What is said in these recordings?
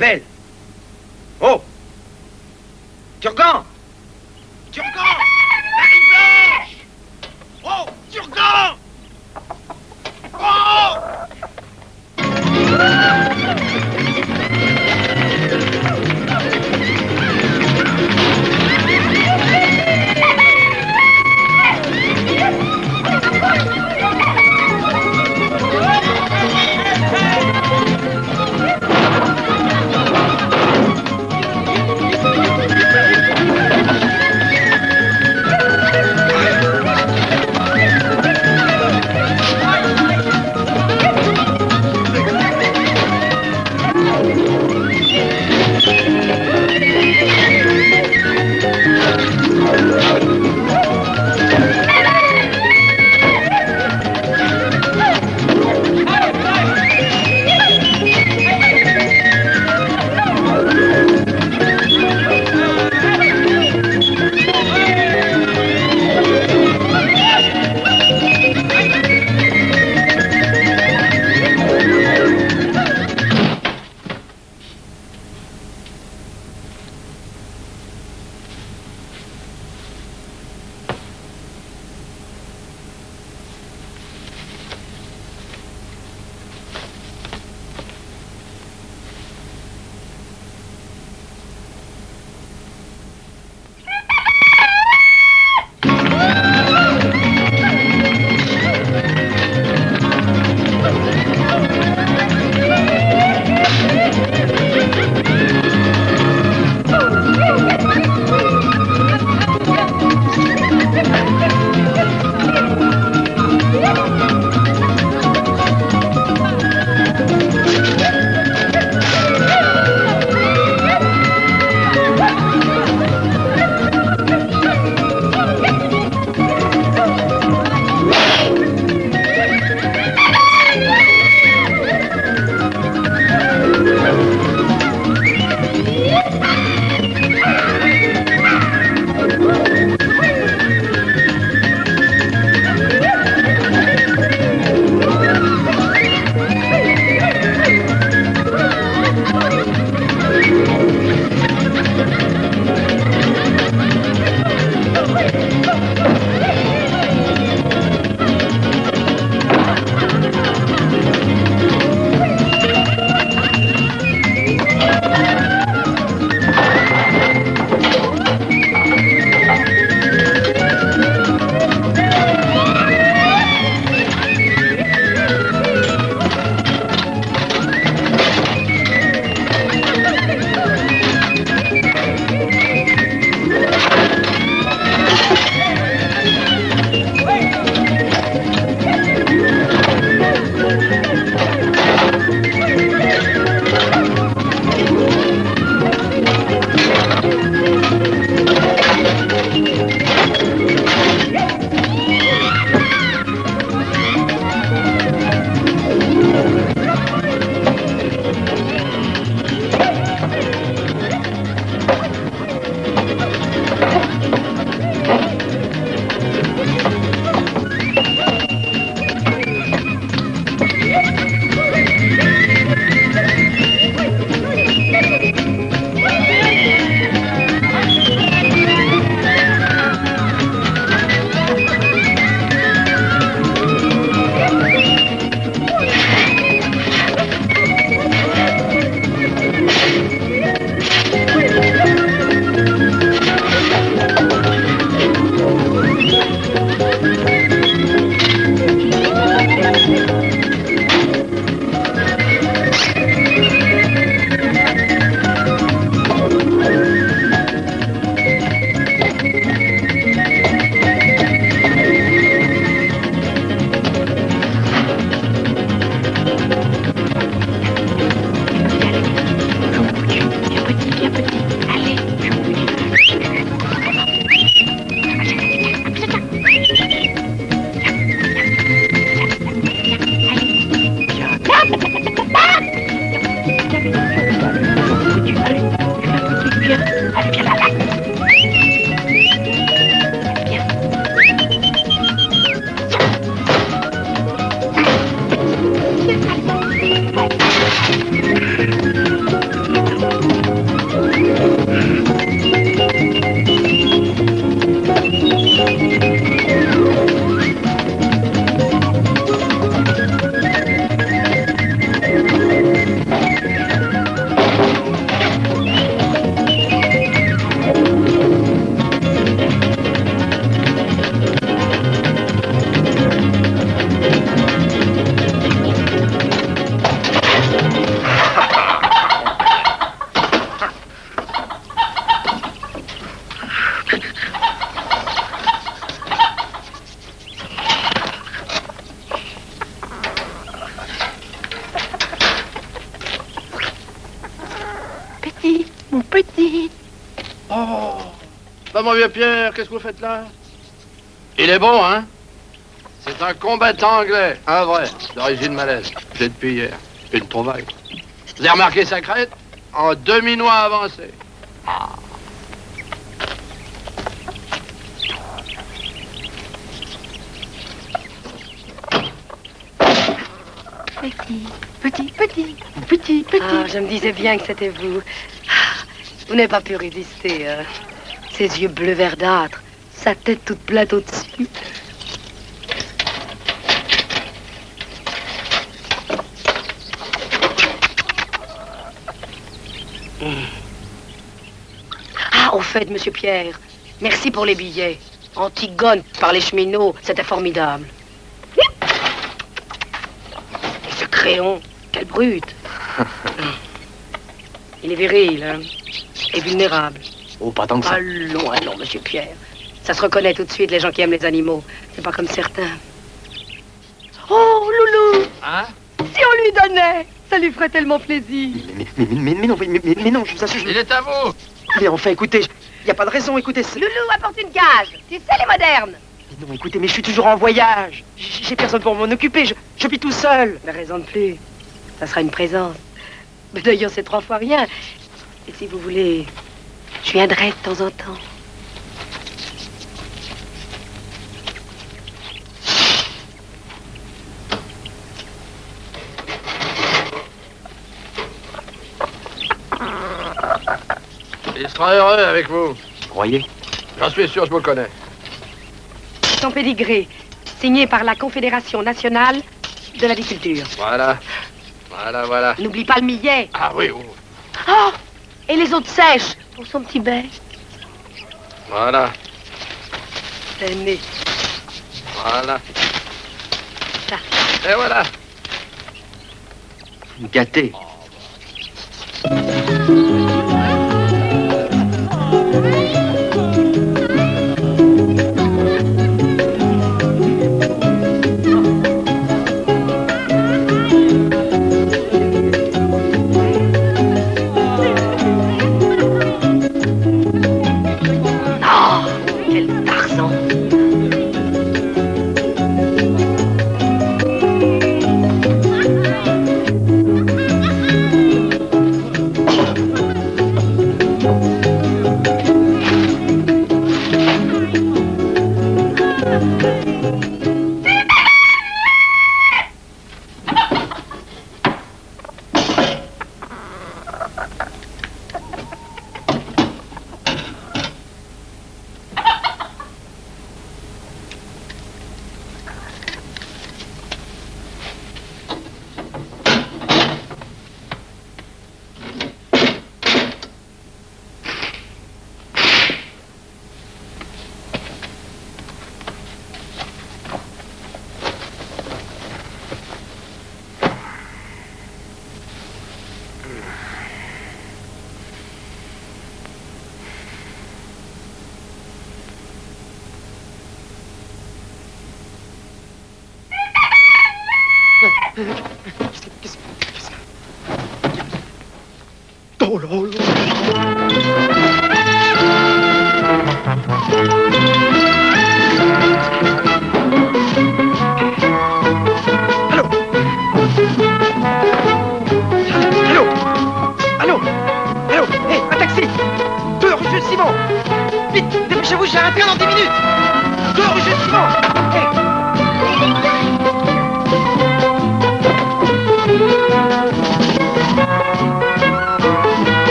Abel! Oh! Turgan! Turgan! Marie-Blanche! Oh! Turgan! Oh! Bah, mon vieux Pierre, qu'est-ce que vous faites là? Il est bon, hein? C'est un combattant anglais, un vrai, d'origine malaise. J'ai depuis hier. Une trouvaille. Vous avez remarqué sa crête? En demi-noix avancé. Ah. Petit. Ah, je me disais bien que c'était vous. Ah, vous n'avez pas pu résister, hein. Ses yeux bleu verdâtre, sa tête toute plate au-dessus. Ah, au fait, monsieur Pierre, merci pour les billets. Antigone par les cheminots, c'était formidable. Et ce crayon, quelle brute. Il est viril, hein, et vulnérable. Oh, pas tant que ça. Pas loin, non, monsieur Pierre. Ça se reconnaît tout de suite, les gens qui aiment les animaux. C'est pas comme certains. Oh, Loulou! Hein? Si on lui donnait, ça lui ferait tellement plaisir. Mais non, je vous assure. Il est à vous! Mais enfin, écoutez, il n'y a pas de raison, écoutez. Loulou, apporte une gage. Tu sais, les modernes. Mais non, écoutez, mais je suis toujours en voyage. J'ai personne pour m'en occuper, je vis tout seul. La raison de plus, ça sera une présence. Mais d'ailleurs, c'est 3 fois rien. Et si vous voulez, je viendrai de temps en temps. Il sera heureux avec vous. Vous croyez? J'en suis sûr, je vous connais. Son pédigré, signé par la Confédération nationale de l'aviculture. Voilà. Voilà. N'oublie pas le millet. Ah oui, oui. Oh! Et les autres sèches pour son petit bec. Voilà. Tenez. Voilà. Ça. Et voilà. Gâté.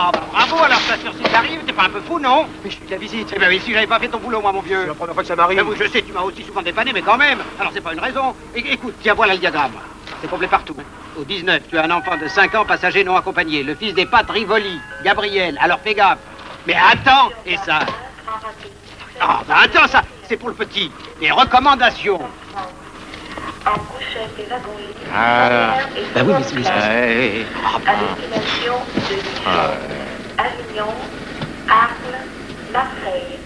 Oh, bah, bravo, alors ça sur si t'arrives, t'es pas un peu fou, non? Mais je suis de la visite. Eh ben oui, si j'avais pas fait ton boulot, moi, mon vieux. C'est la première fois que ça m'arrive. Mais oui, je sais, tu m'as aussi souvent dépanné, mais quand même. Alors c'est pas une raison. Écoute, tiens, voilà le diagramme. C'est complet partout. Au 19, tu as un enfant de 5 ans, passager non accompagné. Le fils des pattes Rivoli, Gabriel. Alors fais gaffe. Mais attends, et ça... Ah, bah attends, ça, c'est pour le petit. Les recommandations. Ah. Bah oui, mais c'est... Ouais. À destination de Dijon, Avignon, Arles, Marseille.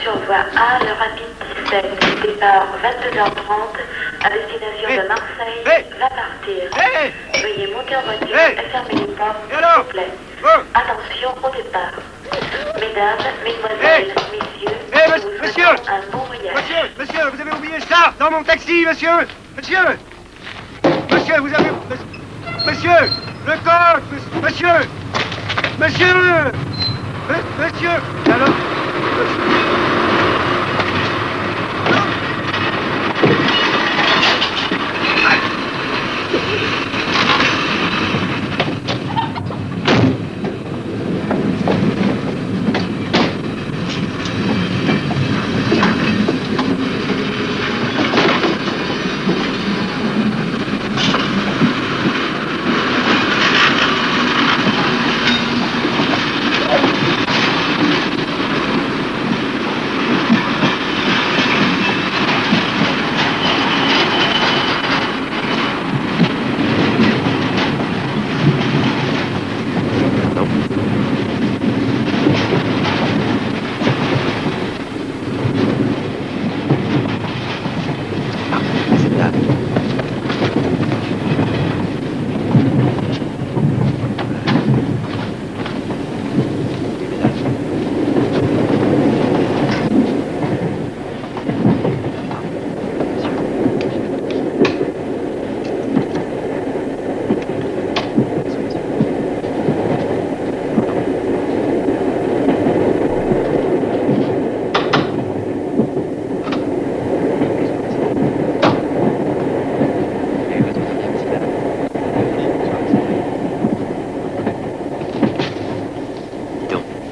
Sur voie A, le rapide 17, départ 22h30, à destination de Marseille, va partir. Veuillez monter en voiture et fermer les portes, s'il vous plaît. Attention au départ. Mesdames, mesdemoiselles, messieurs, nous monsieur, souhaitons un bon voyage. Monsieur, vous avez oublié ça dans mon taxi, monsieur. Monsieur, vous avez... Monsieur, le coq, monsieur. Alors...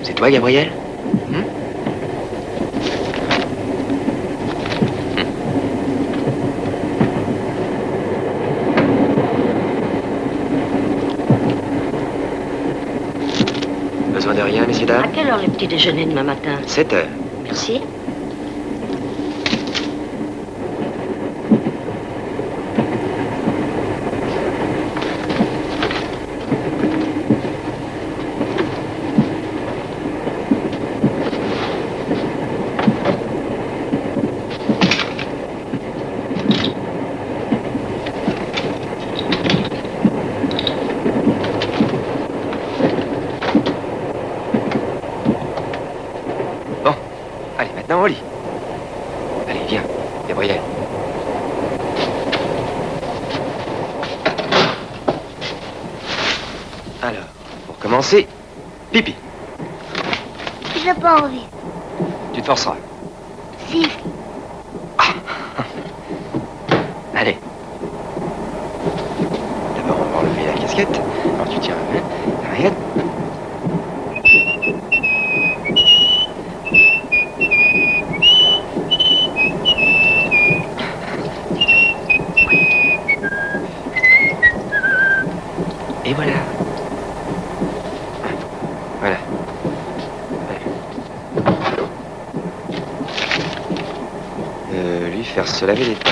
C'est toi, Gabriel? Besoin de rien, messieurs, dames? À quelle heure le petit déjeuner demain matin? 7 heures. Merci. Au lit. Allez, viens, Gabriel. Alors, pour commencer, pipi. J'ai pas envie. Tu te forceras. Si. Allez. D'abord, on va enlever la casquette. Alors, tu tiens la maillette. Et voilà. Voilà. Lui faire se laver les dents.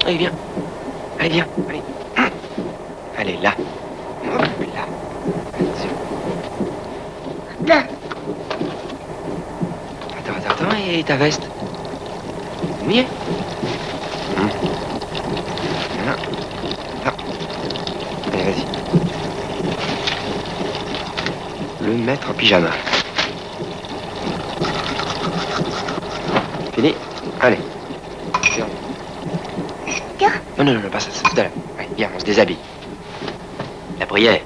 Allez, viens. Allez, viens. Allez. Allez, là. Hop, là. Là. Attends, et ta veste? Oui. Voilà. Là. Allez, vas-y. Le mettre en pyjama. Fini. Allez. Tiens. Non, pas ça, c'est tout à l'heure. Allez, viens, on se déshabille. La prière.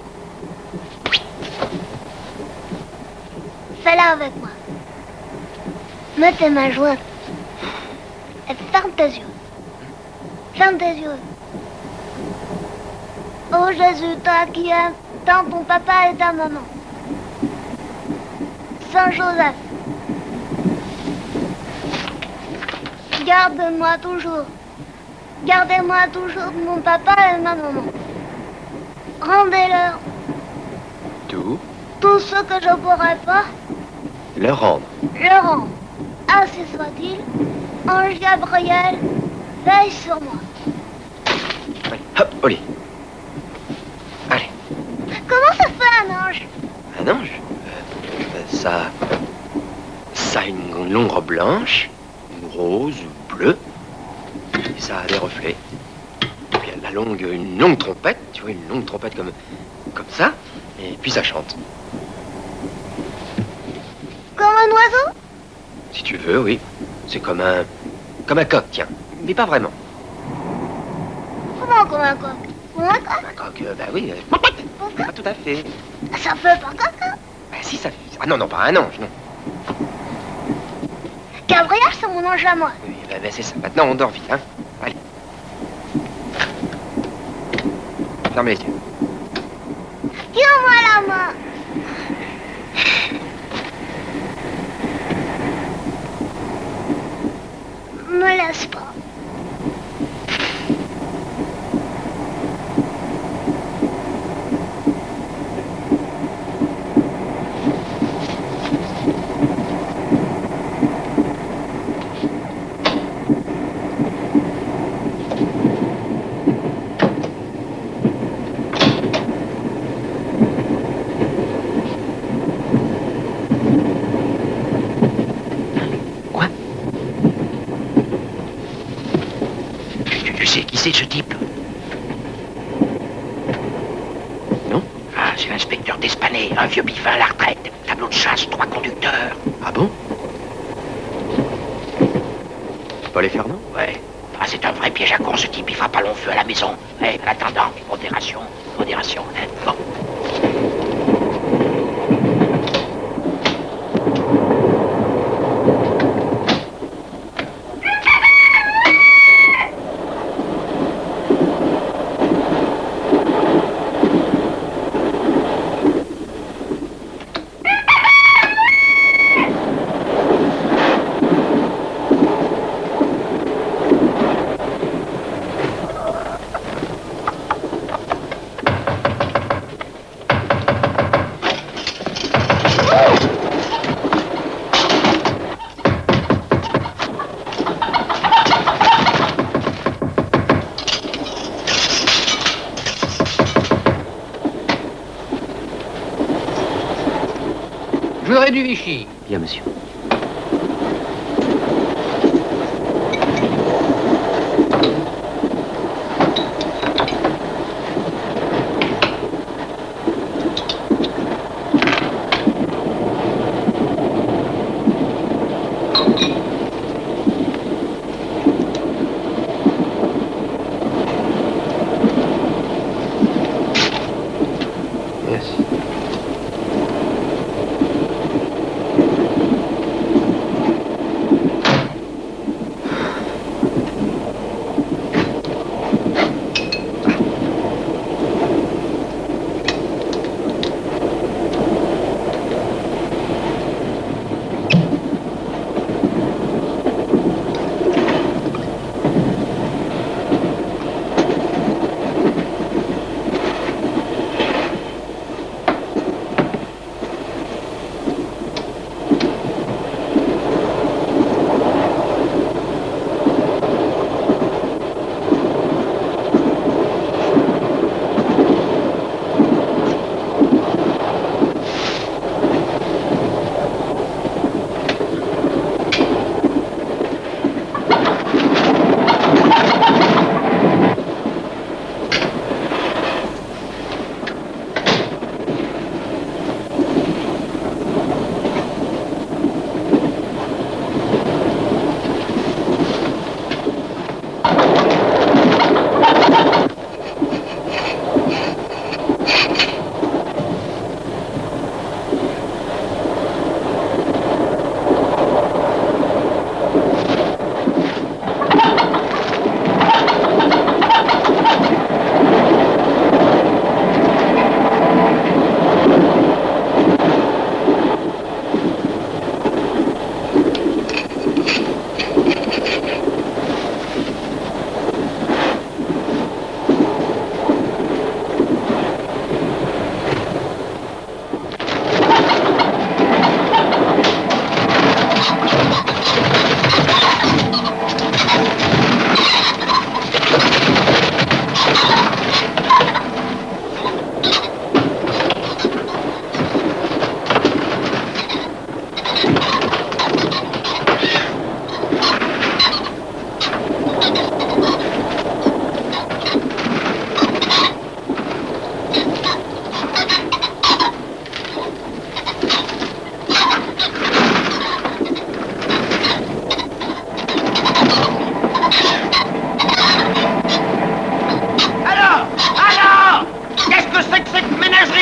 Fais-la avec moi. Mets tes mains jointes. Et ferme tes yeux. Ferme tes yeux. Oh Jésus, toi qui aimes tant ton papa et ta maman. Saint Joseph. Garde-moi toujours. Gardez-moi toujours de mon papa et ma maman. Rendez-leur tout ce que je ne pourrai pas leur rendre. le rendre. Ainsi soit-il. Ange Gabriel, veille sur moi. Allez, hop, au lit. Allez. Comment ça fait un ange? Un ange ça a une longue robe blanche, rose ou bleue, et ça a des reflets. Et puis elle a une longue trompette, tu vois, une longue trompette comme ça, et puis ça chante. Comme un oiseau? Si tu veux, oui. C'est comme un coq, tiens. Mais pas vraiment. Comment comme un coq? Comme un coq? Un coq, bah oui. Pas tout à fait. Ça fait pas caca. Bah si, ça fait... Ah non, pas un ange, non. Gabriel, c'est mon ange à moi. Oui, bah, c'est ça. Maintenant, on dort vite, hein. Allez. Ferme les yeux. Tiens-moi la main. Me laisse pas. C'est ce type? Non? Ah, c'est l'inspecteur d'Espané, un vieux biffin à la retraite. Tableau de chasse, 3 conducteurs. Ah bon? Paul Fernand? Ouais. Ah, c'est un vrai piège à con, ce type. Il fera pas long feu à la maison. Eh, en attendant, modération, hein. Bon. Je voudrais du Vichy. Bien, monsieur. Merci.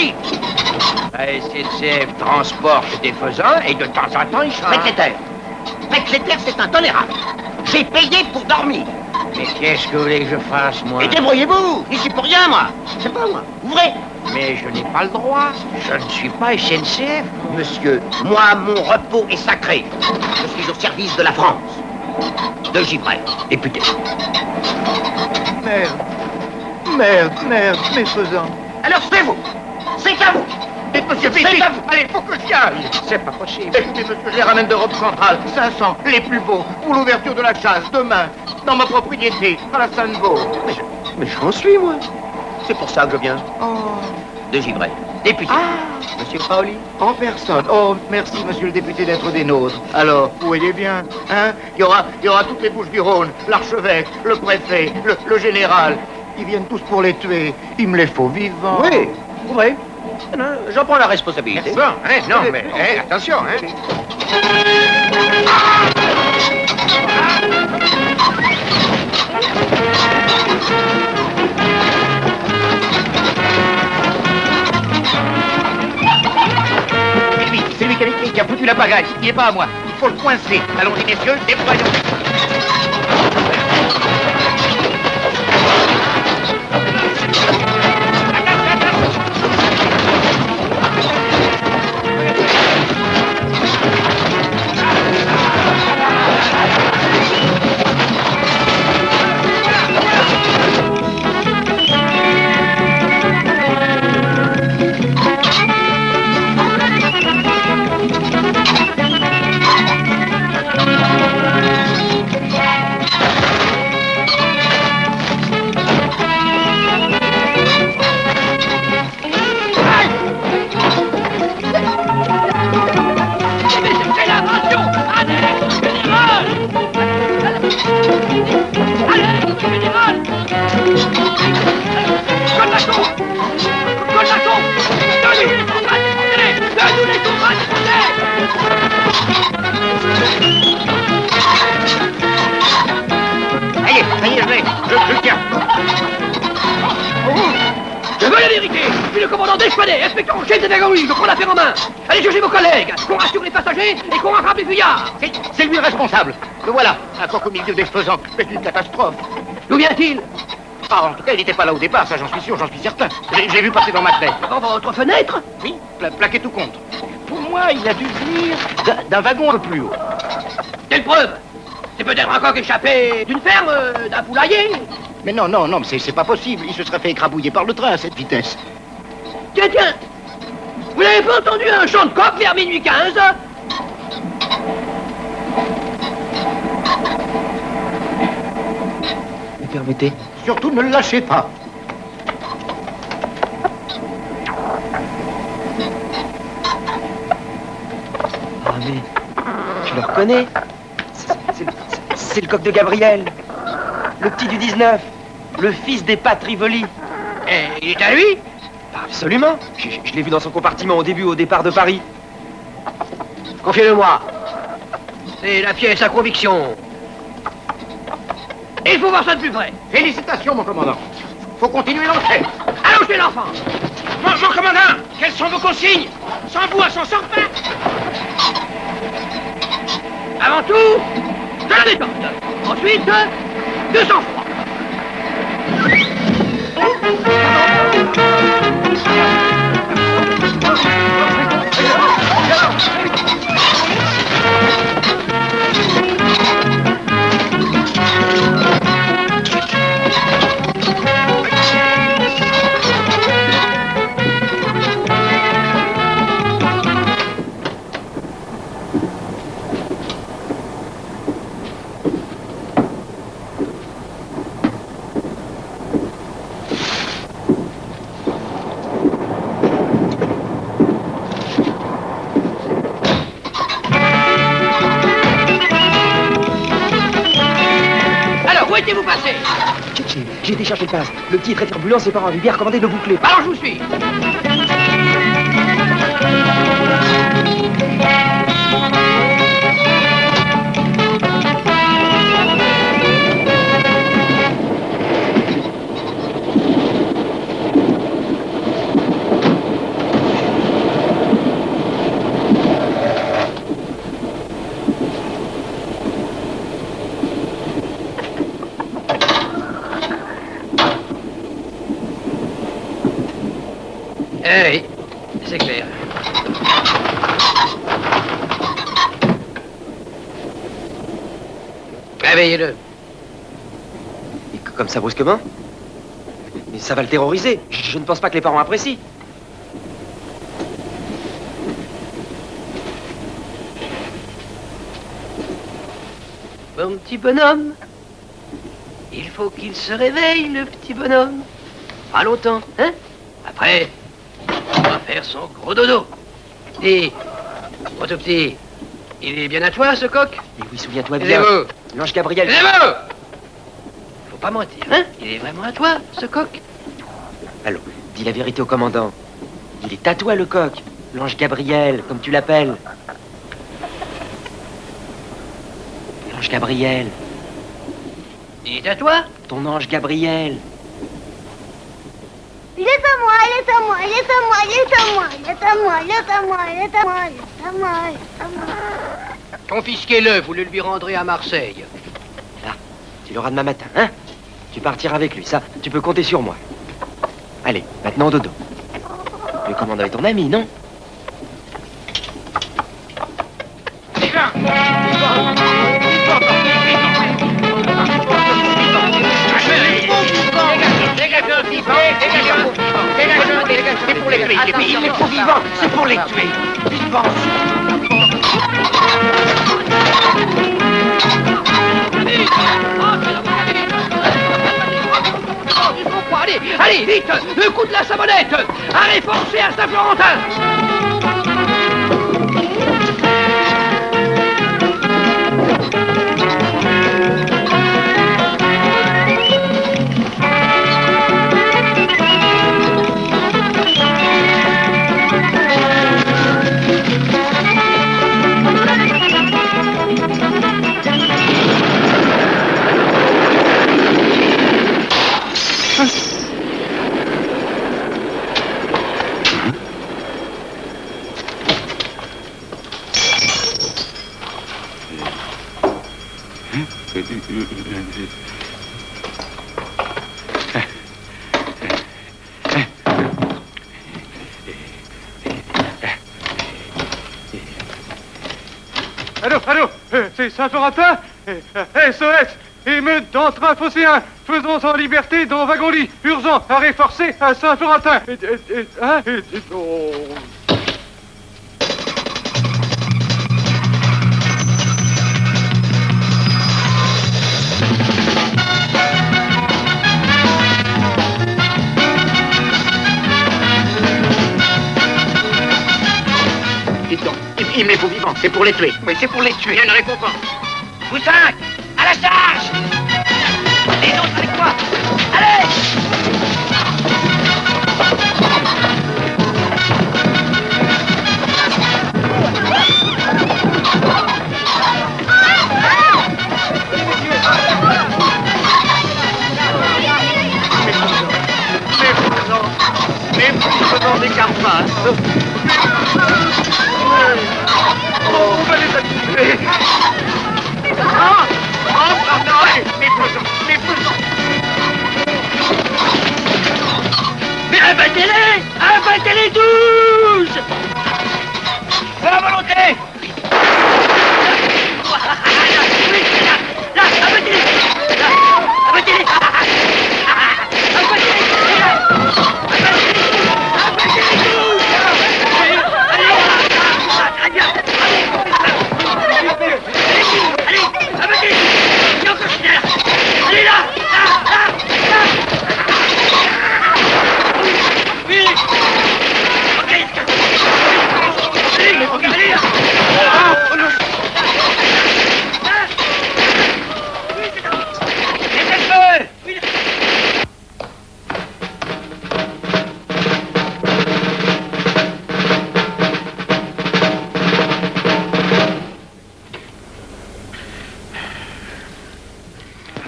Paris. La SNCF transporte des faisans et de temps en temps, ils changent. Faites-les taire, c'est intolérable. J'ai payé pour dormir. Mais qu'est-ce que vous voulez que je fasse, moi? Et débrouillez-vous. J'y suis pour rien, moi. C'est pas moi. Ouvrez. Mais je n'ai pas le droit. Je ne suis pas SNCF. Monsieur, moi, mon repos est sacré. Je suis au service de la France. De Givray, député. Merde, mes faisans. Alors c'est vous. C'est à vous. Dites, monsieur, vite, C'est vite. à vous. Allez, faut que j'y aille. C'est pas possible. Écoutez, monsieur, je les ramène d'Europe centrale. 500, les plus beaux, pour l'ouverture de la chasse, demain, dans ma propriété, à la Sainte-Vaux. Mais j'en suis, moi. C'est pour ça que je viens. De Givray, député. Monsieur Paoli. En personne. Oh, merci, monsieur le député, d'être des nôtres. Alors, vous voyez bien, hein? Il y aura toutes les Bouches du Rhône, l'archevêque, le préfet, le général. Ils viennent tous pour les tuer. Il me les faut vivants. Oui. Non, j'en prends la responsabilité. Bon, hein, Non, mais attention, hein. C'est lui qui a foutu la pagaille. Il n'est pas à moi. Il faut le coincer. Allons-y, messieurs, déployons. Je le tiens. Je veux la vérité. Je suis le commandant d'Espadé, inspecteur en chef des wagons-lits. Je prends l'affaire en main. Allez chercher vos collègues, qu'on rassure les passagers et qu'on rattrape les fuyards. C'est lui le responsable. Le voilà. Un coq au milieu d'explosants. C'est une catastrophe. D'où vient-il? Ah, en tout cas, il n'était pas là au départ, ça j'en suis sûr, j'en suis certain. Je l'ai vu passer dans ma fenêtre. Dans votre fenêtre? Oui, plaqué tout contre. Pour moi, il a dû venir d'un wagon un peu plus haut. Quelle preuve? C'est peut-être un coq échappé d'une ferme, d'un poulailler. Mais non, c'est pas possible. Il se serait fait écrabouiller par le train à cette vitesse. Tiens, vous n'avez pas entendu un chant de coq vers minuit 15? Vous permettez? Surtout, ne le lâchez pas. Ah, mais je le reconnais. C'est le coq de Gabriel. Le petit du 19. Le fils des Pat Rivoli. Et il est à lui? Absolument. Je l'ai vu dans son compartiment au départ de Paris. Confiez-le-moi. C'est la pièce à conviction. Et il faut voir ça de plus près. Félicitations, mon commandant. Faut continuer l'enquête. Allons chez l'enfant. Mon commandant, quelles sont vos consignes? Sans vous, elle s'en sort pas. Avant tout, de la détente. Ensuite, de sang-froid. Vous passez. J'ai été chercher le passe. Le petit est très turbulent, ses parents avaient bien recommandé de le boucler. Alors je vous suis. Eh oui, c'est clair. Réveillez-le. Et comme ça, brusquement? Mais ça va le terroriser. Je ne pense pas que les parents apprécient. Mon petit bonhomme, il faut qu'il se réveille, le petit bonhomme. Pas longtemps, hein? Après, on va faire son gros dodo. Et, mon tout petit, il est bien à toi, ce coq? Et oui, souviens-toi bien. Taisez-vous. L'ange Gabriel. Taisez-vous. Faut pas mentir, hein? Il est vraiment à toi, ce coq? Allons, dis la vérité au commandant. Il est à toi, le coq. L'ange Gabriel, comme tu l'appelles. L'ange Gabriel. Il est à toi? Ton ange Gabriel. Il est à moi, il est à moi, il est à moi, il est à moi, il est à moi, il est à moi, il est à moi, il est à moi, il est à moi. Confisquez-le, vous le lui rendrez à Marseille. Là, tu l'auras demain matin, hein? Tu partiras avec lui, ça, tu peux compter sur moi. Allez, maintenant dodo. Le commandant est ton ami, non? C'est pour les tuer, il est trop vivant, c'est pour les tuer. Vivant. Allez, allez, vite, le coup de la savonnette. Allez, forcez à Saint-Florentin. Allô, c'est Saint-Florentin? SOS, émeute dans train phocéen. Faisons en liberté dans wagon-lit. Urgent, arrêt forcé à Saint-Florentin. Oh. Il me les faut vivants, c'est pour les tuer. Oui, c'est pour les tuer. Je ne réponds pas. Vous cinq, à la charge! Les autres avec moi! Allez! Mais vous n'en écarte pas. Oh, vous allez tuer. Pardon, mes pesants. Mais abattez-les 12! De la volonté! Là, abattez-les! Là, abattez-les! Allez là!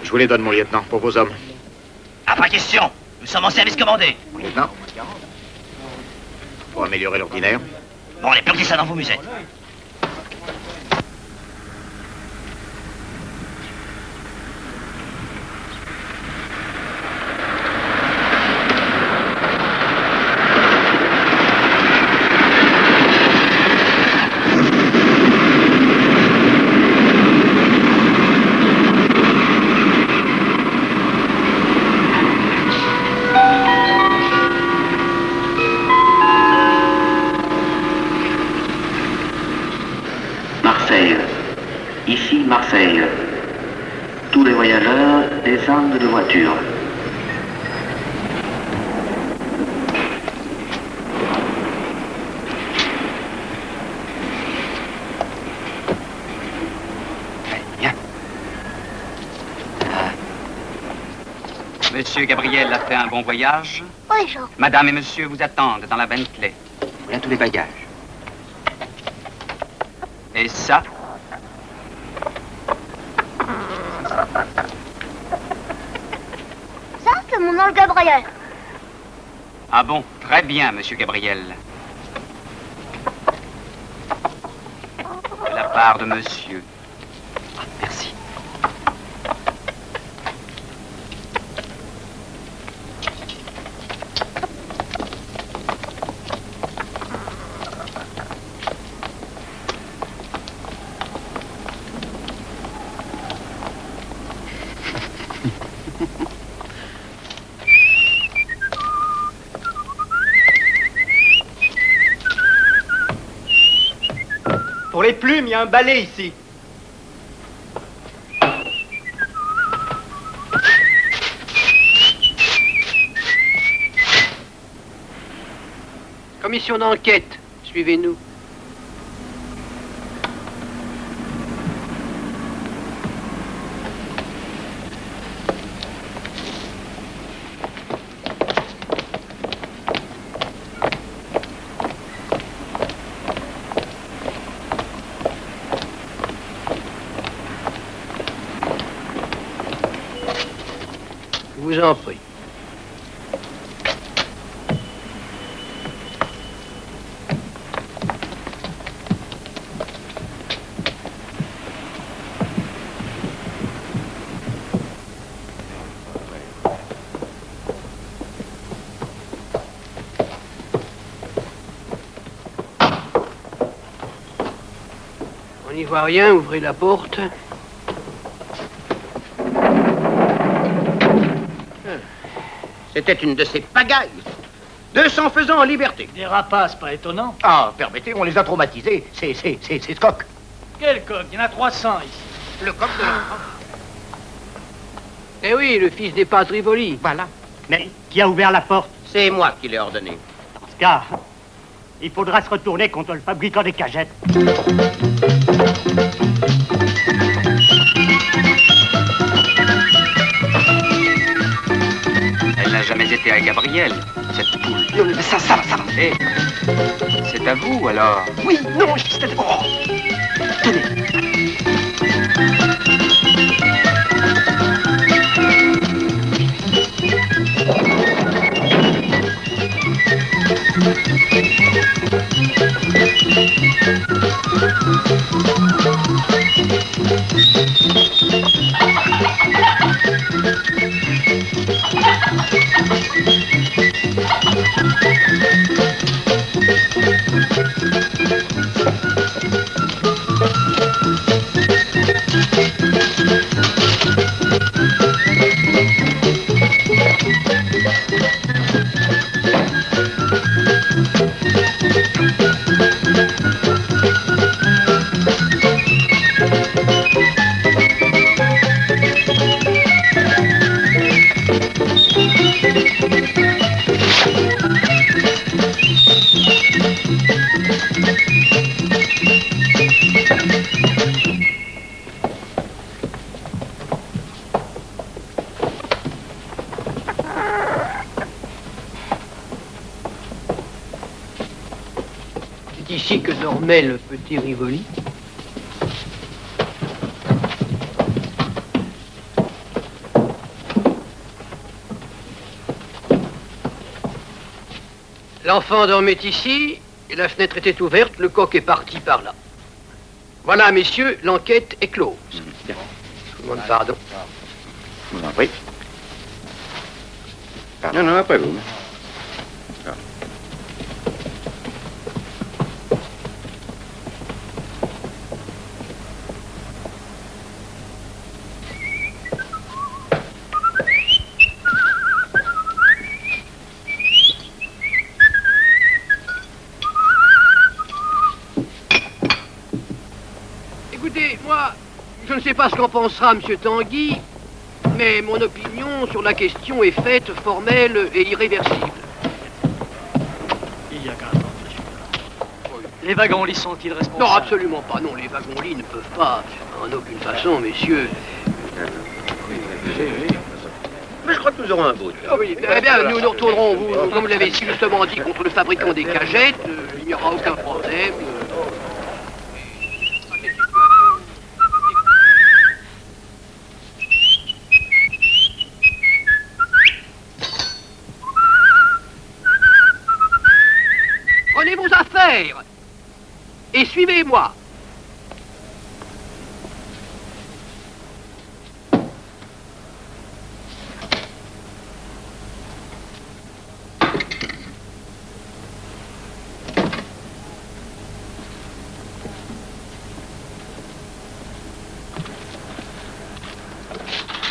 Je vous les donne, mon lieutenant, pour vos hommes. Ah, pas question. Nous sommes en service commandé. Mon lieutenant, pour améliorer l'ordinaire. Bon, allez, planquez ça dans vos musettes. Marseille. Tous les voyageurs descendent de voiture. Monsieur Gabriel a fait un bon voyage. Oui, Jean. Madame et monsieur vous attendent dans la Bentley. Voilà tous les bagages. Et ça? Ça, c'est mon oncle Gabriel. Ah bon, très bien, monsieur Gabriel. De la part de monsieur. Ah, merci. Pour les plumes, il y a un balai ici. Commission d'enquête, suivez-nous. Je vous en prie. On n'y voit rien, ouvrez la porte. C'était une de ces pagailles. 200 faisans en liberté. Des rapaces, pas étonnant. Ah, permettez, on les a traumatisés. C'est ce coq. Quel coq? Il y en a 300 ici. Le coq de l'enfant. Eh oui, le fils des pâtres Rivoli. Voilà. Mais qui a ouvert la porte? C'est moi qui l'ai ordonné. En ce cas, il faudra se retourner contre le fabricant des cagettes. Elle n'a jamais été à Gabriel, cette poule. Ça va. Eh, c'est à vous, alors? Oui, non, c'est à vous. Oh. Tenez. C'est ici que dormait le petit Rivoli. L'enfant dormait ici, et la fenêtre était ouverte, le coq est parti par là. Voilà, messieurs, l'enquête est close. Bien. Je vous demande pardon. Je vous en prie. Non, après vous. Écoutez, moi, je je ne sais pas ce qu'en pensera M. Tanguy, mais mon opinion sur la question est faite, formelle et irréversible. Il y a qu'un temps, monsieur. Les wagons-lits sont-ils responsables? Non, absolument pas, non. Les wagons-lits ne peuvent pas, en aucune façon, messieurs. Mais je crois que nous aurons un bout. Ah oui, eh bien, nous nous retournerons, vous, comme vous l'avez si justement dit, contre le fabricant des cagettes. Il n'y aura aucun problème. Prenez vos affaires et suivez-moi.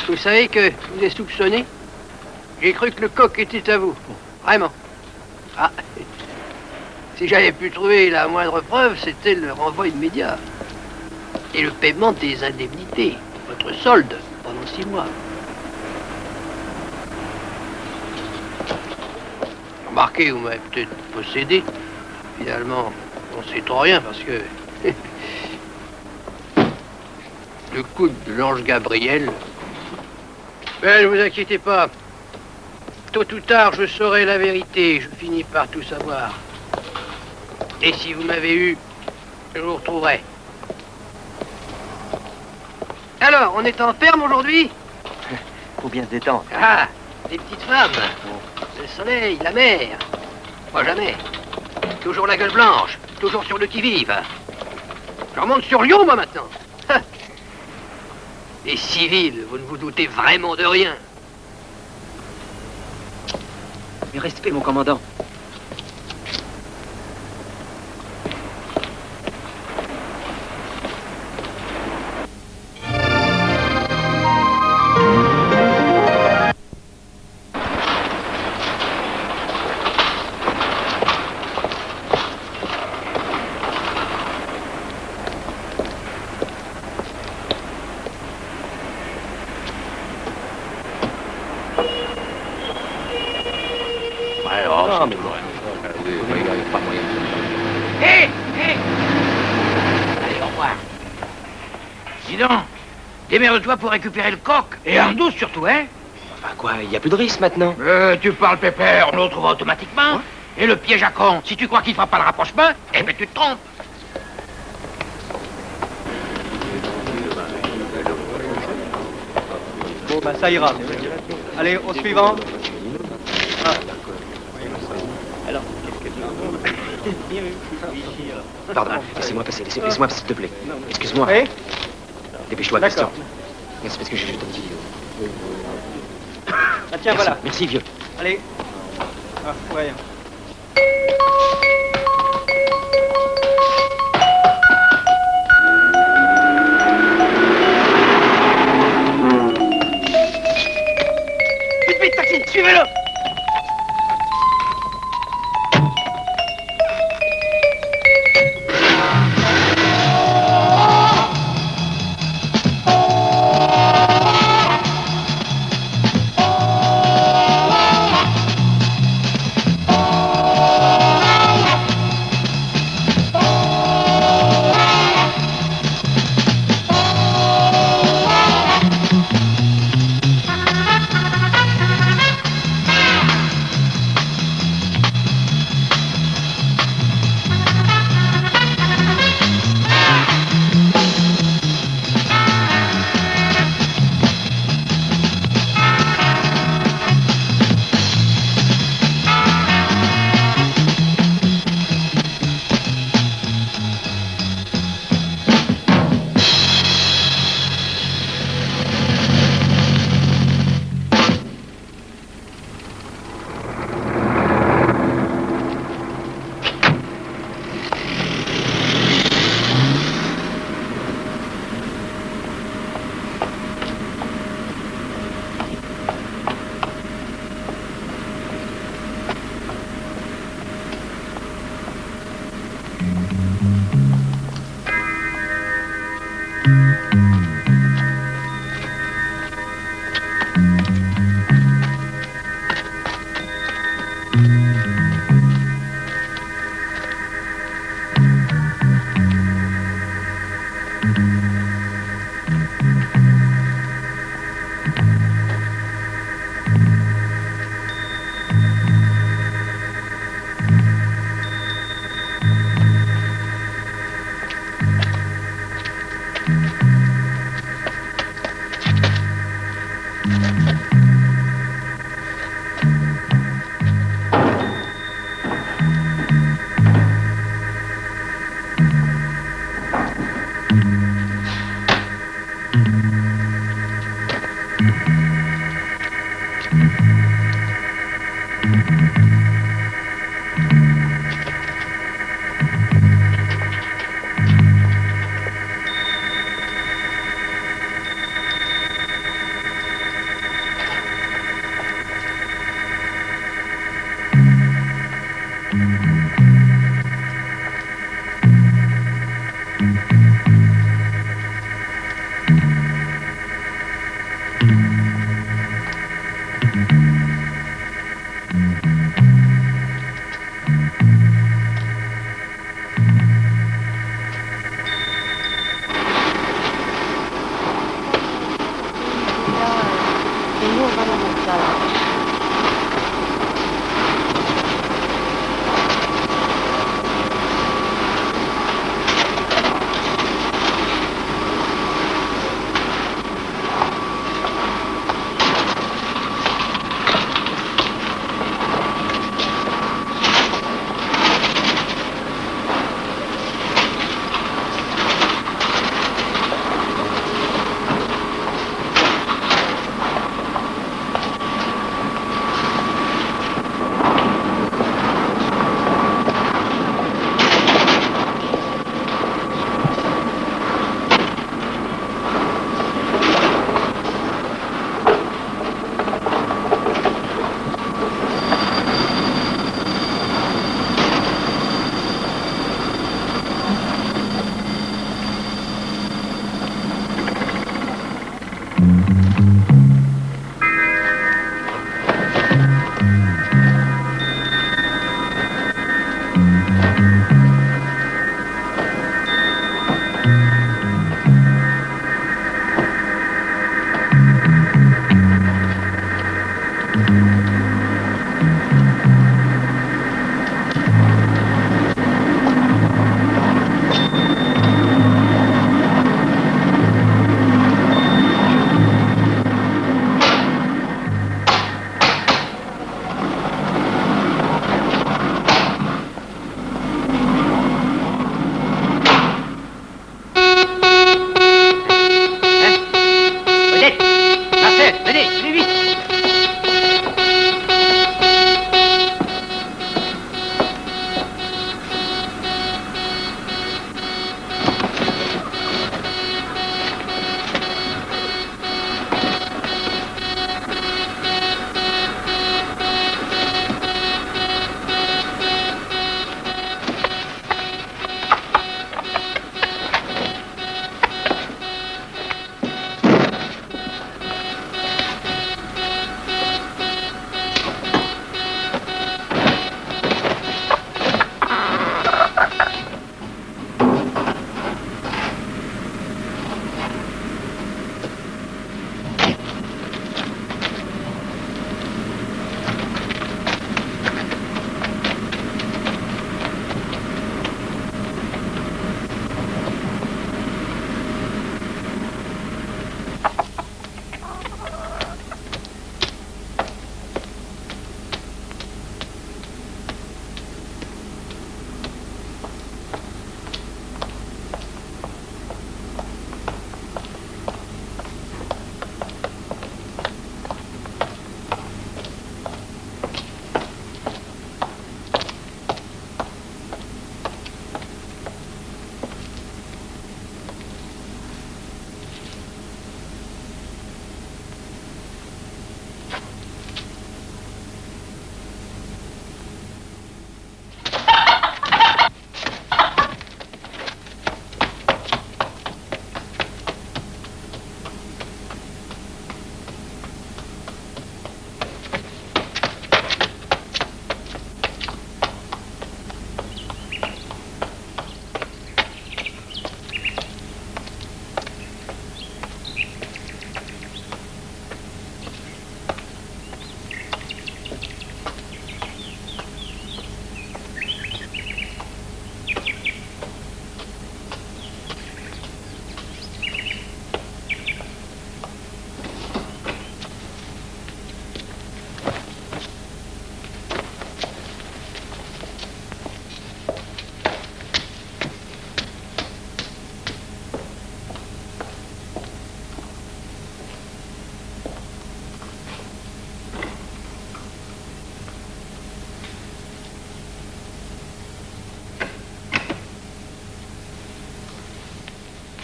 Vous savez que je vous ai soupçonné? J'ai cru que le coq était à vous. Vraiment. Ah. Si j'avais pu trouver la moindre preuve, c'était le renvoi immédiat. Et le paiement des indemnités. Votre solde pendant 6 mois. Remarquez, vous m'avez peut-être possédé. Finalement, on ne sait trop rien parce que... le coup de l'ange Gabriel... Mais ne vous inquiétez pas. Tôt ou tard, je saurai la vérité. Je finis par tout savoir. Et si vous m'avez eu, je vous retrouverai. Alors, on est en ferme aujourd'hui? Faut bien se détendre. Ah, des petites femmes. Le soleil, la mer. Moi, jamais. Toujours la gueule blanche. Toujours sur le qui-vive. Je remonte sur Lyon, moi, maintenant. Les civils, vous ne vous doutez vraiment de rien. Mais respect, mon commandant. Hé, hé. Allez, au revoir. Dis donc, démerde-toi pour récupérer le coq. Et Arnaud surtout, hein? Enfin quoi, il n'y a plus de risque maintenant. Tu parles pépère, on le retrouvera automatiquement. Et le piège à con, si tu crois qu'il fera pas le rapprochement, eh ben tu te trompes. Bon, bah ça ira. Allez, au suivant. Ah. Alors, Pardon, laissez-moi passer, laissez-moi passer, s'il te plaît. Excuse-moi. Oui. Dépêche-toi, Christian. Merci parce que j'ai juste un petit... Ah tiens, merci, voilà. Merci, vieux. Allez. Ah, ouais. Vite, vite, taxi, suivez-le.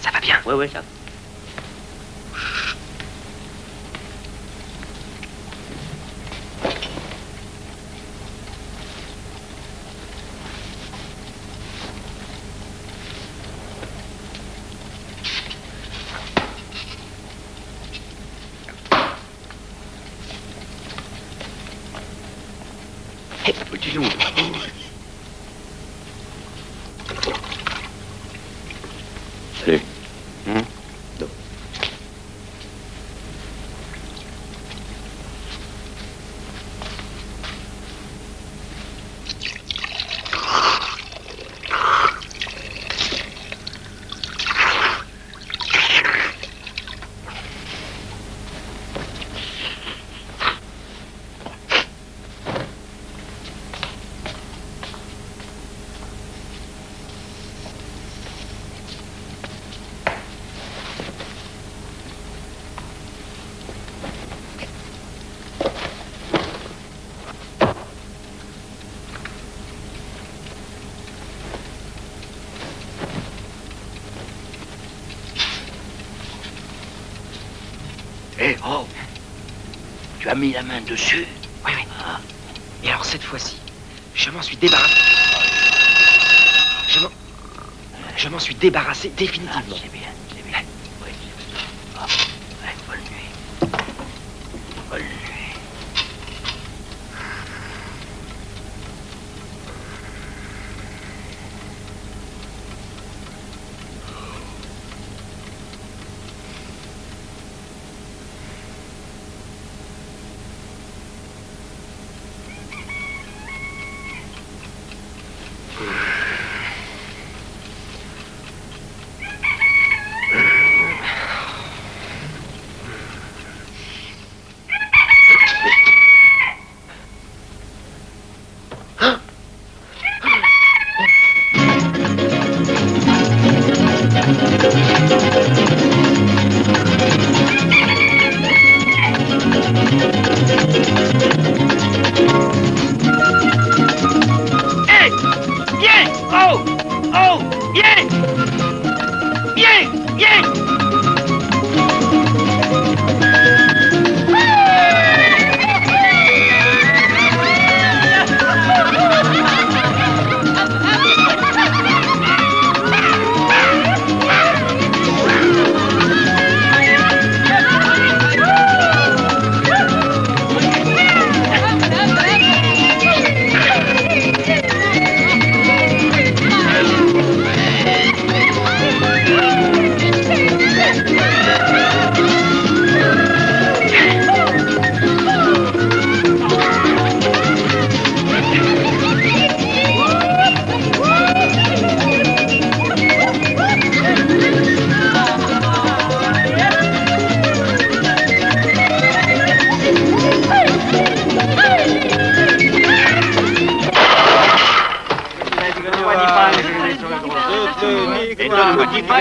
Ça va bien. Oui, ça va. Petit loup. Salut. Non. Eh, oh! Tu as mis la main dessus? Oui, oui. Ah. Et alors cette fois-ci, je m'en suis débarrassé. Je m'en suis débarrassé définitivement. Ah, c'est bien, c'est bien. Oui, c'est bien. Oh, ouais, bonne nuit. Bonne nuit.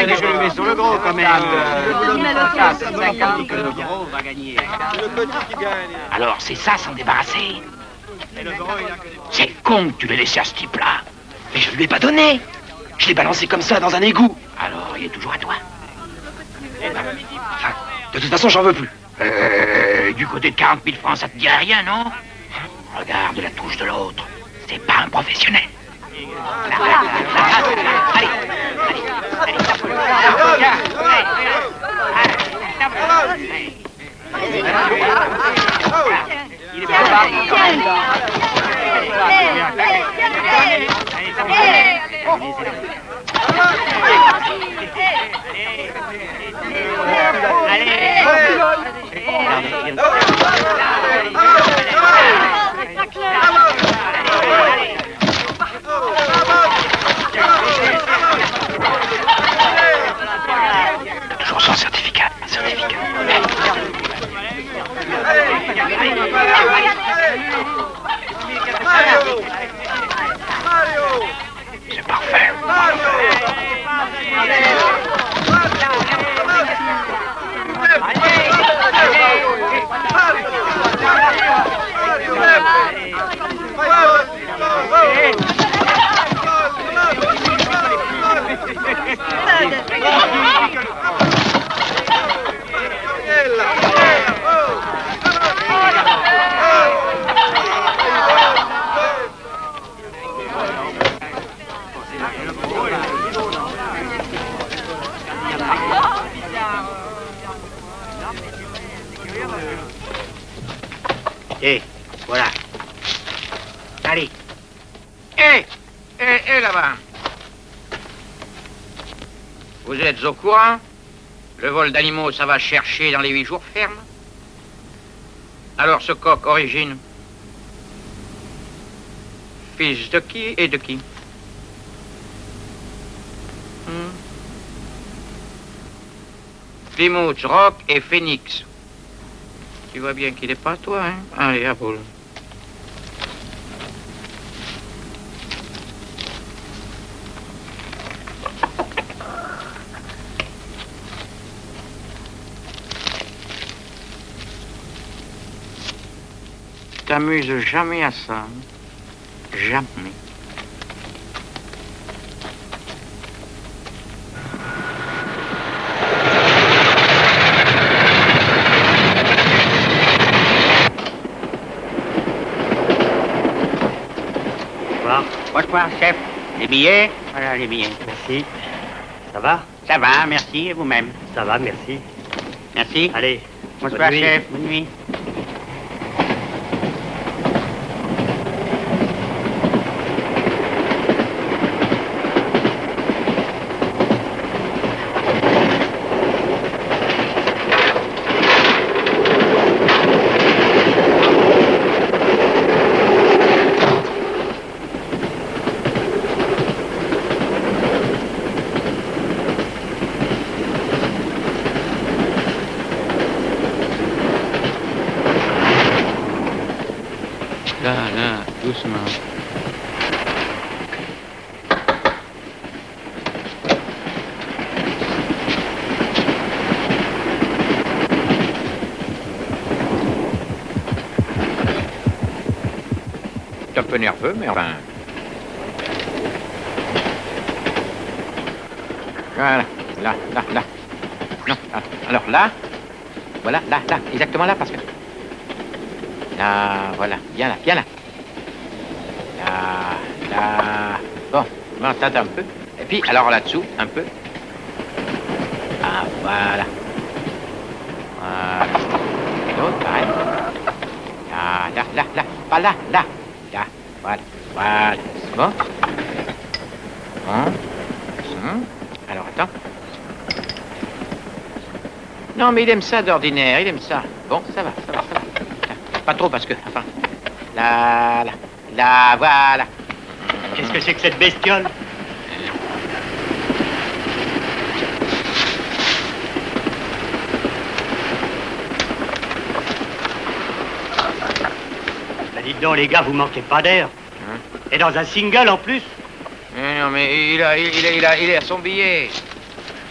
que je le mets sur le gros quand même. Le gros va gagner. C'est le petit qui gagne. Alors, c'est ça, s'en débarrasser? C'est con que tu l'aies laissé à ce type-là. Mais je lui ai pas donné. Je l'ai balancé comme ça dans un égout. Alors, il est toujours à toi. Enfin, de toute façon, j'en veux plus. Du côté de 40 000 francs, ça te dirait rien, non? Regarde la touche de l'autre. C'est pas un professionnel. Allez, toujours sans certificat. C'est parfait. Et voilà. Allez. Là-bas. Vous êtes au courant? Le vol d'animaux, ça va chercher dans les 8 jours fermes. Alors ce coq, origine? Fils de qui et de qui? Plymouth Rock et Phoenix. Tu vois bien qu'il n'est pas toi, hein? Allez, à boule. T'amuses jamais à ça. Jamais. Bonsoir, chef. Les billets? Voilà les billets. Merci. Ça va? Ça va, merci. Et vous-même? Ça va, merci. Merci. Allez. Bonsoir, bonne nuit. chef. Bonne nuit. Là, doucement. T'es un peu nerveux, mais enfin... Voilà, là. Non, alors là, voilà, là, exactement là, parce que... Là, voilà, viens là. Là. Bon, t'attends un peu. Et puis, alors là-dessous, un peu. Ah, voilà. Voilà. Et l'autre, pareil. Là. Pas là. Là. Voilà. C'est bon? Alors, attends. Non, mais il aime ça d'ordinaire, il aime ça. Bon, ça va. Pas trop parce que, enfin, là, voilà. Qu'est-ce que c'est que cette bestiole? Bah dites donc les gars, vous manquez pas d'air. Et dans un single en plus. Non mais il est à son billet.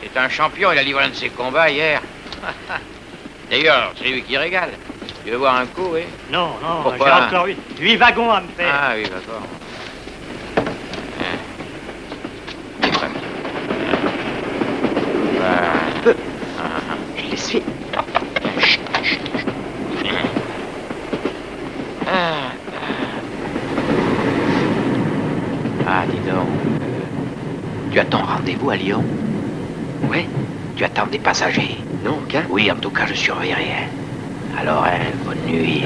C'est un champion, il a livré un de ses combats hier. D'ailleurs, c'est lui qui régale. Tu veux voir un coup, oui? Non, pourquoi? j'ai encore 8 wagons à me faire. Ah oui, d'accord. Je les suis. Ah, dis donc. Tu as ton rendez-vous à Lyon? Ouais. Tu attends des passagers? Non, aucun. Oui, en tout cas, je surveillerai. Alors, bonne nuit.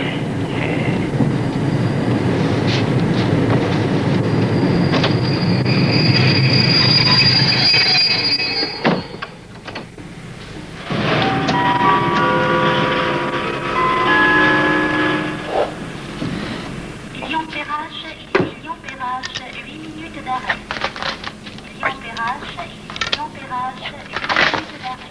Lyon-Perrache, 8 minutes d'arrêt. Lyon-Perrache, 8 minutes d'arrêt.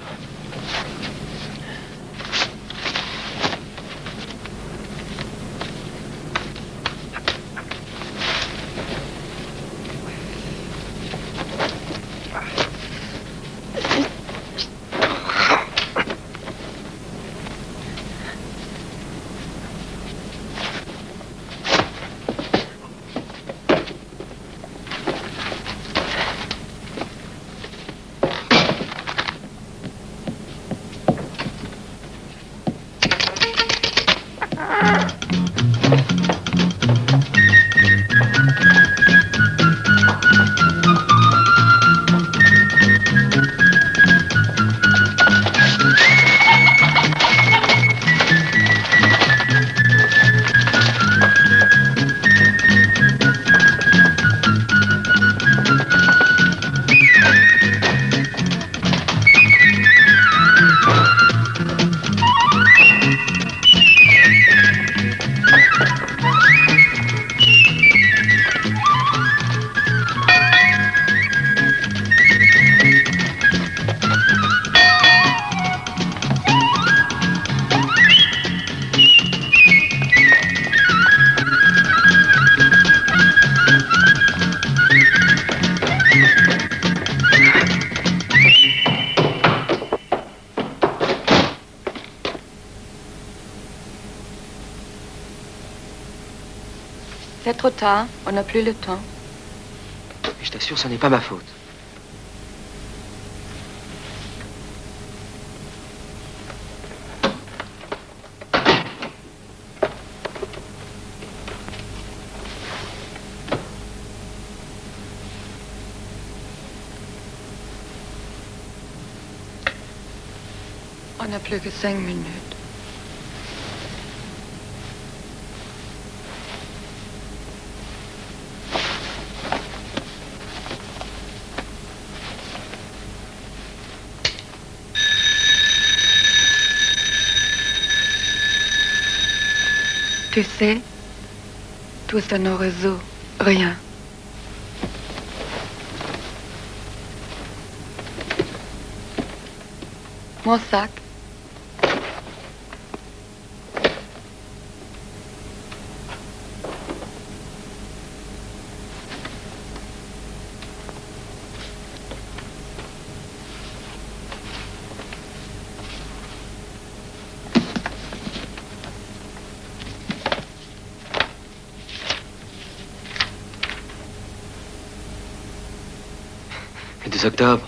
C'est trop tard. On n'a plus le temps. Et je t'assure, ce n'est pas ma faute. On n'a plus que 5 minutes. Tu sais, tout ça ne résout rien. Mon sac. Le 2 octobre.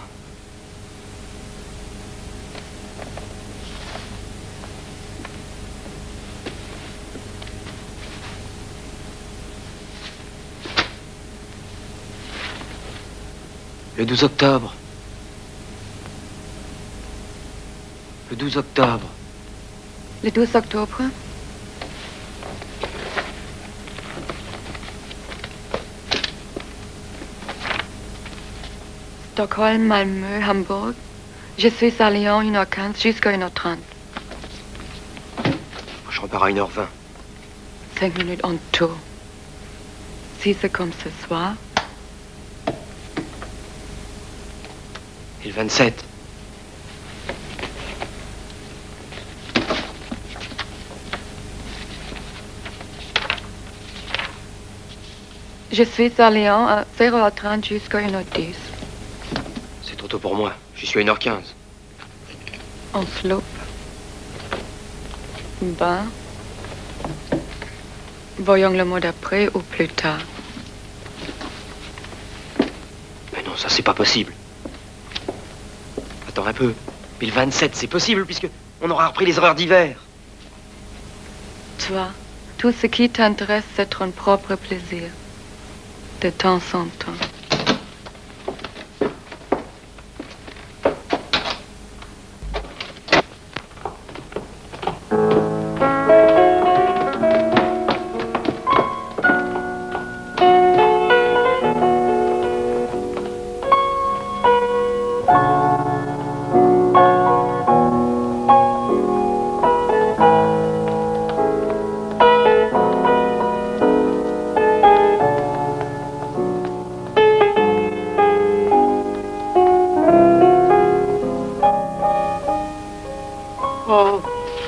Le 12 octobre. Le 12 octobre. Le 12 octobre. Stockholm, Malmö, Hamburg. Je suis à Lyon 1h15 jusqu'à 1h30. Je repars à 1h20. 5 minutes en tout. Si c'est comme ce soir. Et le 27. Je suis à Lyon à 0h30 jusqu'à 1h10. C'est trop tôt pour moi. J'y suis à 1h15. En slope. Ben. Voyons le mois d'après ou plus tard. Mais non, ça c'est pas possible. Attends un peu. Puis le 27, c'est possible puisque on aura repris les horaires d'hiver. Toi, tout ce qui t'intéresse, c'est ton propre plaisir. De temps en temps.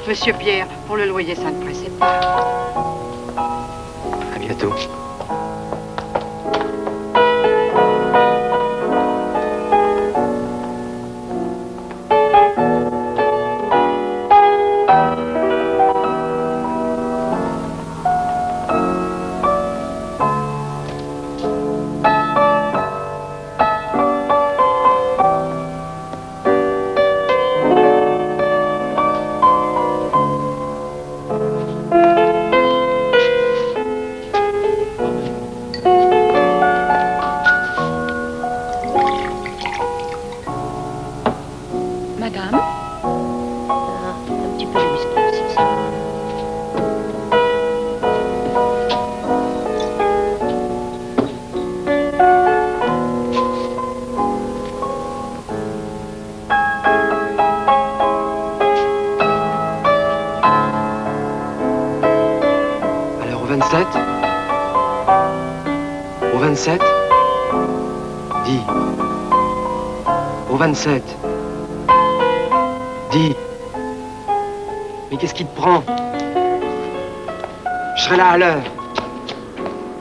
Monsieur Pierre, pour le loyer, ça ne pressait pas. À bientôt. Au 27 Dis. Au 27 Dis. Mais qu'est-ce qui te prend? Je serai là à l'heure.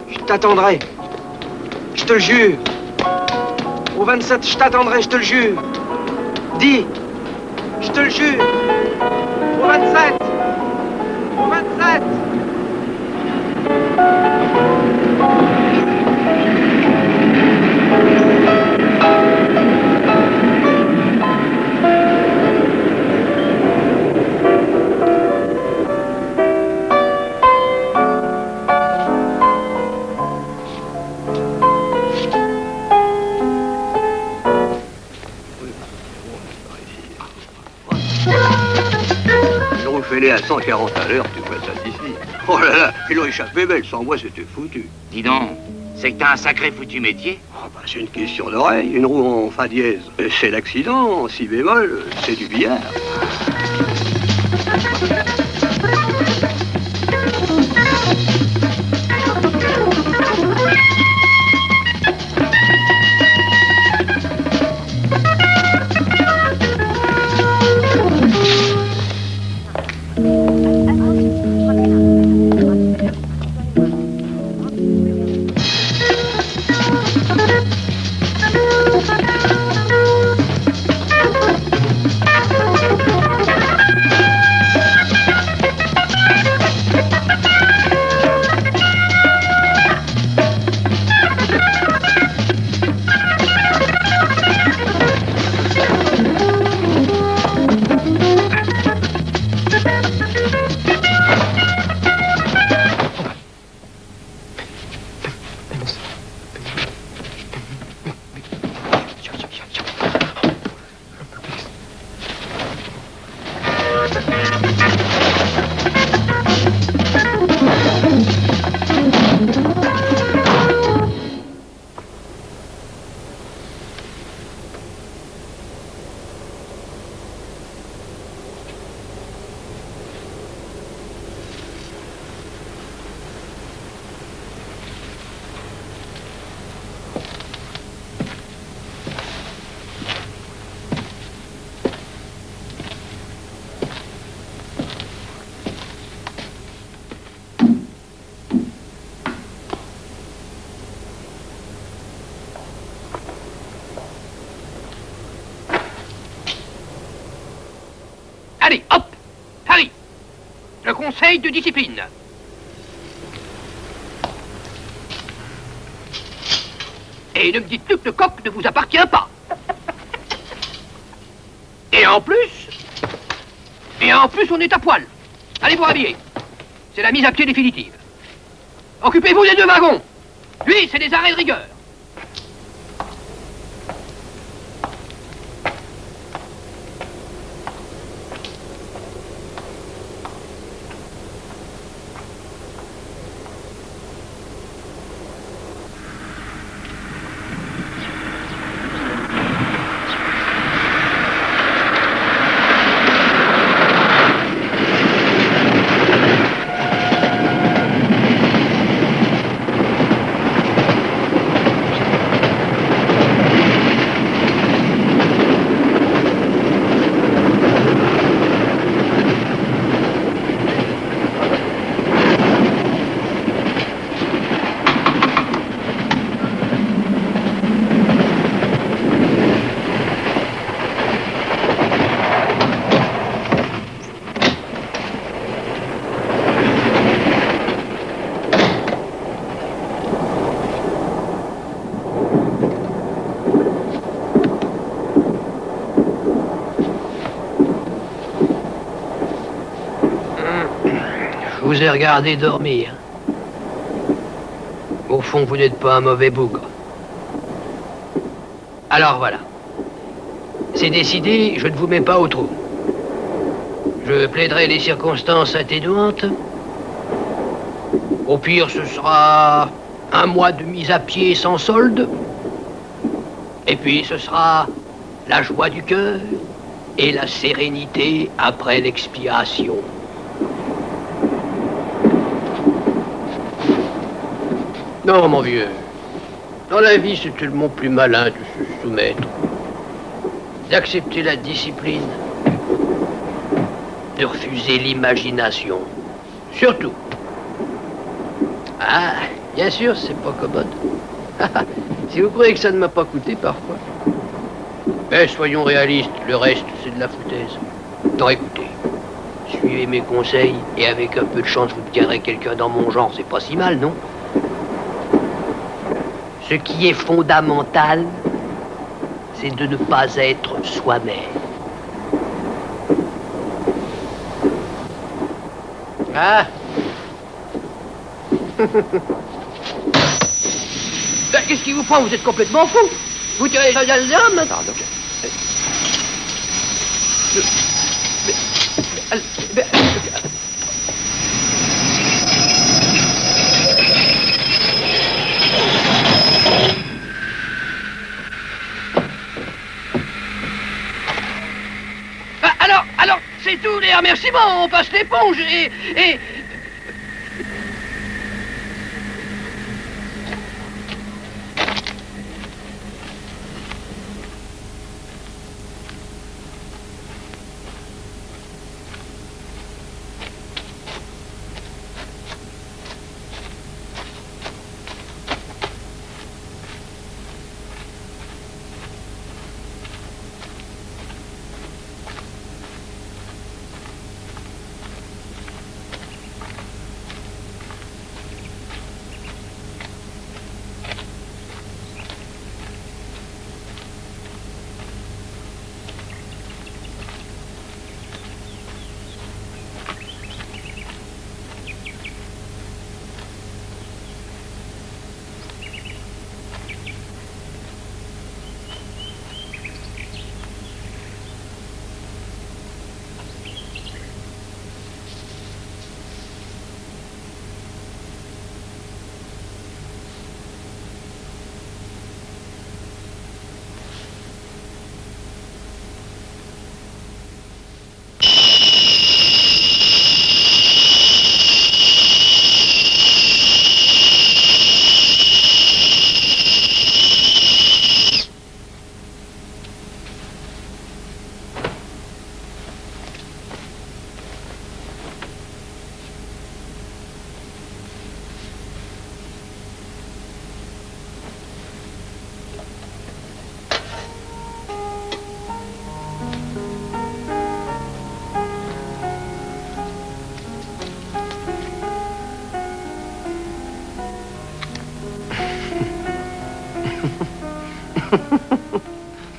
Je t'attendrai. Je te le jure. Au 27, je t'attendrai, je te le jure. Dis. Je te le jure. Au 27. Au 27. fais-les à 140 à l'heure, tu vois ça d'ici. Oh là là, ils l'ont échappé belle, sans moi c'était foutu. Dis donc, c'est que t'as un sacré foutu métier. Oh, bah, c'est une question d'oreille, une roue en fa dièse. C'est l'accident, en si bémol, c'est du billard. Allez, hop, Harry, le conseil de discipline. Et ne me dites plus que le coq ne vous appartient pas. Et en plus, on est à poil. Allez vous habiller. C'est la mise à pied définitive. Occupez-vous des 2 wagons. Lui, c'est des arrêts de rigueur. Je vous ai regardé dormir. Au fond, vous n'êtes pas un mauvais bougre. Alors voilà. C'est décidé, je ne vous mets pas au trou. Je plaiderai les circonstances atténuantes. Au pire, ce sera 1 mois de mise à pied sans solde. Et puis, ce sera la joie du cœur et la sérénité après l'expiation. Non, mon vieux. Dans la vie, c'est tellement plus malin de se soumettre, d'accepter la discipline, de refuser l'imagination. Surtout. Ah, bien sûr, c'est pas commode. Si vous croyez que ça ne m'a pas coûté parfois. Mais soyons réalistes, le reste, c'est de la foutaise. Non, écoutez, suivez mes conseils et avec un peu de chance, vous tiendrez quelqu'un dans mon genre. C'est pas si mal, non? Ce qui est fondamental, c'est de ne pas être soi-même. Ah. Qu'est-ce qui vous prend? Vous êtes complètement fou. Vous tirez les hommes. Pardon. Alors, c'est tout, les remerciements, on passe l'éponge et...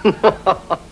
Ha ha ha!